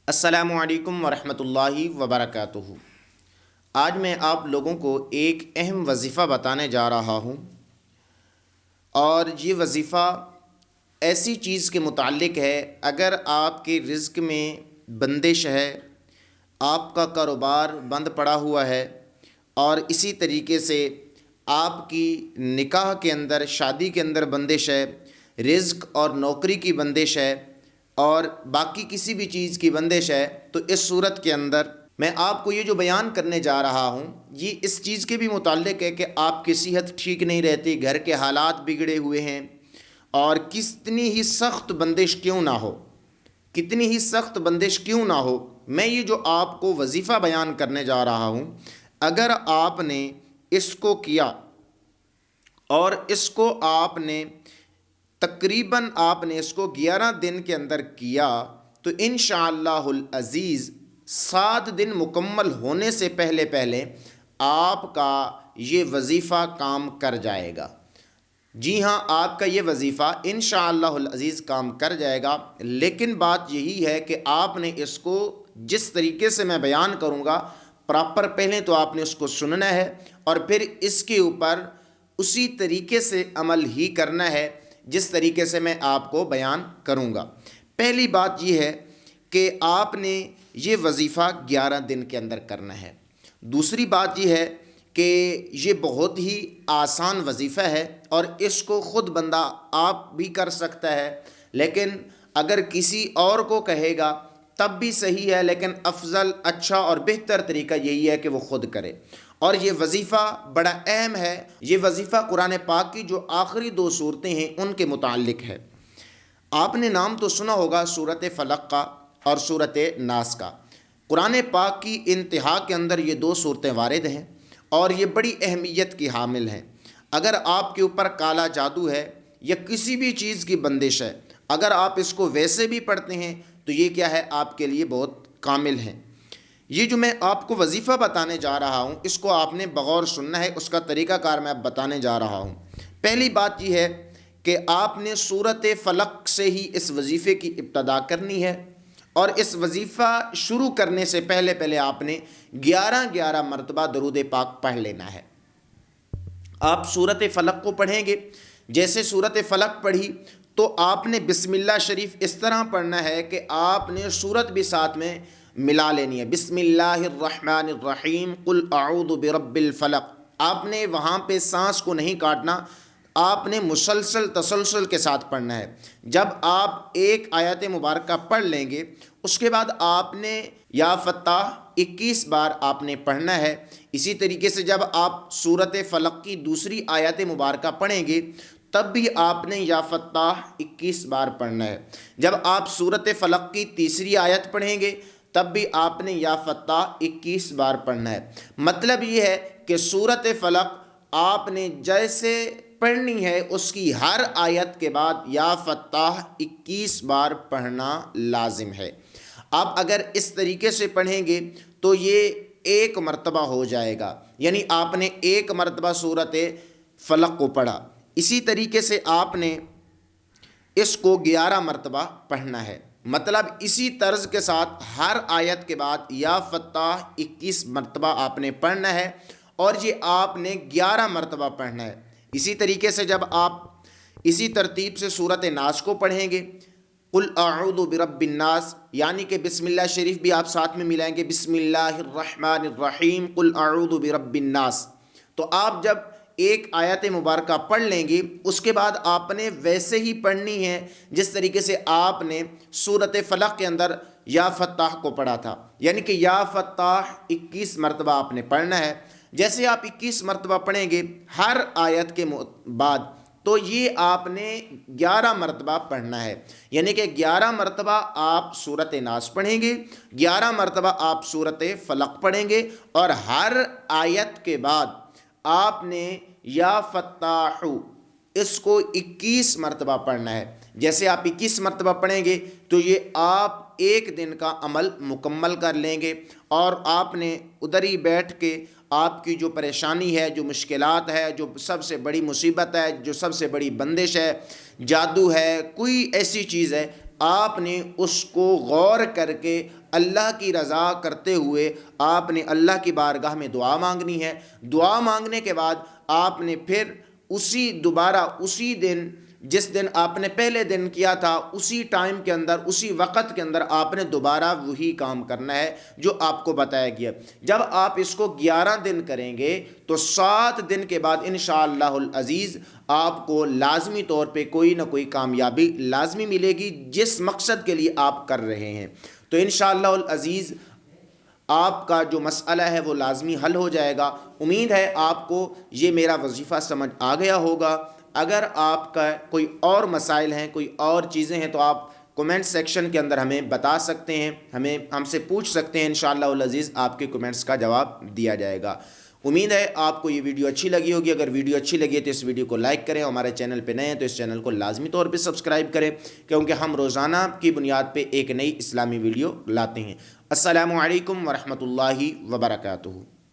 السلام علیکم ورحمۃ اللہ وبرکاتہ۔ آج میں آپ لوگوں کو ایک اہم وظیفہ بتانے جا رہا ہوں، اور یہ وظیفہ ایسی چیز کے متعلق ہے۔ اگر آپ کے رزق میں بندش ہے، آپ کا کاروبار بند پڑا ہوا ہے، اور اسی طریقے سے آپ کی نکاح کے اندر، شادی کے اندر بندش ہے، رزق اور نوکری کی بندش ہے، اور باقی کسی بھی چیز کی بندش ہے، تو اس صورت کے اندر میں آپ کو یہ جو بیان کرنے جا رہا ہوں، یہ اس چیز کے بھی متعلق ہے کہ آپ کی صحت ٹھیک نہیں رہتی، گھر کے حالات بگڑے ہوئے ہیں، اور کتنی ہی سخت بندش کیوں نہ ہو، کتنی ہی سخت بندش کیوں نہ ہو، میں یہ جو آپ کو وظیفہ بیان کرنے جا رہا ہوں، اگر آپ نے اس کو کیا اور اس کو آپ نے تقریباً اس کو 11 دن کے اندر کیا، تو انشاءاللہ العزیز 7 دن مکمل ہونے سے پہلے پہلے آپ کا یہ وظیفہ کام کر جائے گا۔ جی ہاں، آپ کا یہ وظیفہ انشاءاللہ العزیز کام کر جائے گا، لیکن بات یہی ہے کہ آپ نے اس کو جس طریقے سے میں بیان کروں گا پراپر، پہلے تو آپ نے اس کو سننا ہے، اور پھر اس کے اوپر اسی طریقے سے عمل ہی کرنا ہے جس طریقے سے میں آپ کو بیان کروں گا۔ پہلی بات یہ ہے کہ آپ نے یہ وظیفہ 11 دن کے اندر کرنا ہے۔ دوسری بات یہ ہے کہ یہ بہت ہی آسان وظیفہ ہے، اور اس کو خود بندہ آپ بھی کر سکتا ہے، لیکن اگر کسی اور کو کہے گا تب بھی صحیح ہے، لیکن افضل، اچھا اور بہتر طریقہ یہی ہے کہ وہ خود کرے۔ اور یہ وظیفہ بڑا اہم ہے۔ یہ وظیفہ قرآن پاک کی جو آخری 2 صورتیں ہیں ان کے متعلق ہے۔ آپ نے نام تو سنا ہوگا سورۃ فلق کا اور سورۃ ناس کا۔ قرآن پاک کی انتہا کے اندر یہ 2 صورتیں وارد ہیں، اور یہ بڑی اہمیت کی حامل ہیں۔ اگر آپ کے اوپر کالا جادو ہے یا کسی بھی چیز کی بندش ہے، اگر آپ اس کو ویسے بھی پڑھتے ہیں تو یہ کیا ہے، آپ کے لیے بہت کامل ہیں۔ یہ جو میں آپ کو وظیفہ بتانے جا رہا ہوں، اس کو آپ نے بغور سننا ہے، اس کا طریقہ کار میں اب بتانے جا رہا ہوں۔ پہلی بات یہ ہے کہ آپ نے سورۃ فلق سے ہی اس وظیفے کی ابتدا کرنی ہے، اور اس وظیفہ شروع کرنے سے پہلے پہلے آپ نے 11 مرتبہ درود پاک پڑھ لینا ہے۔ آپ سورۃ فلق کو پڑھیں گے، جیسے سورۃ فلق پڑھی تو آپ نے بسم اللہ شریف اس طرح پڑھنا ہے کہ آپ نے سورت بھی ساتھ میں ملا لینی ہے۔ بسم اللہ الرحمن الرحیم قل اعوذ برب الفلق۔ آپ نے وہاں پہ سانس کو نہیں کاٹنا، آپ نے مسلسل تسلسل کے ساتھ پڑھنا ہے۔ جب آپ ایک آیت مبارکہ پڑھ لیں گے، اس کے بعد آپ نے یا فتاح 21 بار آپ نے پڑھنا ہے۔ اسی طریقے سے جب آپ سورۃ فلق کی دوسری آیت مبارکہ پڑھیں گے تب بھی آپ نے یا فتاح 21 بار پڑھنا ہے۔ جب آپ سورۃ فلق کی تیسری آیت پڑھیں گے تب بھی آپ نے یا فتاح 21 بار پڑھنا ہے۔ مطلب یہ ہے کہ سورۃ فلق آپ نے جیسے پڑھنی ہے، اس کی ہر آیت کے بعد یا فتاح 21 بار پڑھنا لازم ہے۔ آپ اگر اس طریقے سے پڑھیں گے تو یہ 1 مرتبہ ہو جائے گا، یعنی آپ نے 1 مرتبہ سورۃ فلق کو پڑھا۔ اسی طریقے سے آپ نے اس کو 11 مرتبہ پڑھنا ہے، مطلب اسی طرز کے ساتھ ہر آیت کے بعد یا فتاح 21 مرتبہ آپ نے پڑھنا ہے، اور یہ آپ نے 11 مرتبہ پڑھنا ہے۔ اسی طریقے سے جب آپ اسی ترتیب سے سورۃ ناس کو پڑھیں گے، قل اعوذ برب الناس، یعنی کہ بسم اللہ شریف بھی آپ ساتھ میں ملائیں گے، بسم اللہ الرحمن الرحیم قل اعوذ برب الناس، تو آپ جب ایک آیت مبارکہ پڑھ لیں گے، اس کے بعد آپ نے ویسے ہی پڑھنی ہے جس طریقے سے آپ نے سورۃ فلق کے اندر یا فتاح کو پڑھا تھا، یعنی کہ یا فتاح 21 مرتبہ آپ نے پڑھنا ہے۔ جیسے آپ 21 مرتبہ پڑھیں گے ہر آیت کے بعد، تو یہ آپ نے 11 مرتبہ پڑھنا ہے، یعنی کہ 11 مرتبہ آپ سورۃ ناس پڑھیں گے، 11 مرتبہ آپ سورۃ فلق پڑھیں گے، اور ہر آیت کے بعد آپ نے یا فتاح اس کو 21 مرتبہ پڑھنا ہے۔ جیسے آپ 21 مرتبہ پڑھیں گے تو یہ آپ 1 دن کا عمل مکمل کر لیں گے، اور آپ نے ادھر ہی بیٹھ کے آپ کی جو پریشانی ہے، جو مشکلات ہے، جو سب سے بڑی مصیبت ہے، جو سب سے بڑی بندش ہے، جادو ہے، کوئی ایسی چیز ہے، آپ نے اس کو غور کر کے اللہ کی رضا کرتے ہوئے آپ نے اللہ کی بارگاہ میں دعا مانگنی ہے۔ دعا مانگنے کے بعد آپ نے پھر اسی دن جس دن آپ نے پہلے دن کیا تھا اسی ٹائم کے اندر، اسی وقت کے اندر آپ نے دوبارہ وہی کام کرنا ہے جو آپ کو بتایا گیا۔ جب آپ اس کو 11 دن کریں گے تو 7 دن کے بعد انشاءاللہ العزیز آپ کو لازمی طور پہ کوئی نہ کوئی کامیابی لازمی ملے گی جس مقصد کے لیے آپ کر رہے ہیں۔ تو انشاءاللہ العزیز آپ کا جو مسئلہ ہے وہ لازمی حل ہو جائے گا۔ امید ہے آپ کو یہ میرا وظیفہ سمجھ آ گیا ہوگا۔ اگر آپ کا کوئی اور مسائل ہیں، کوئی اور چیزیں ہیں تو آپ کومنٹ سیکشن کے اندر ہمیں بتا سکتے ہیں، ہم سے پوچھ سکتے ہیں، انشاءاللہ العزیز آپ کے کومنٹس کا جواب دیا جائے گا۔ امید ہے آپ کو یہ ویڈیو اچھی لگی ہوگی۔ اگر ویڈیو اچھی لگی ہے تو اس ویڈیو کو لائک کریں، ہمارے چینل پہ نئے ہیں تو اس چینل کو لازمی طور پہ سبسکرائب کریں، کیونکہ ہم روزانہ کی بنیاد پہ ایک نئی اسلامی ویڈیو لاتے ہیں۔ السلام علیکم ورحمۃ اللہ وبرکاتہ۔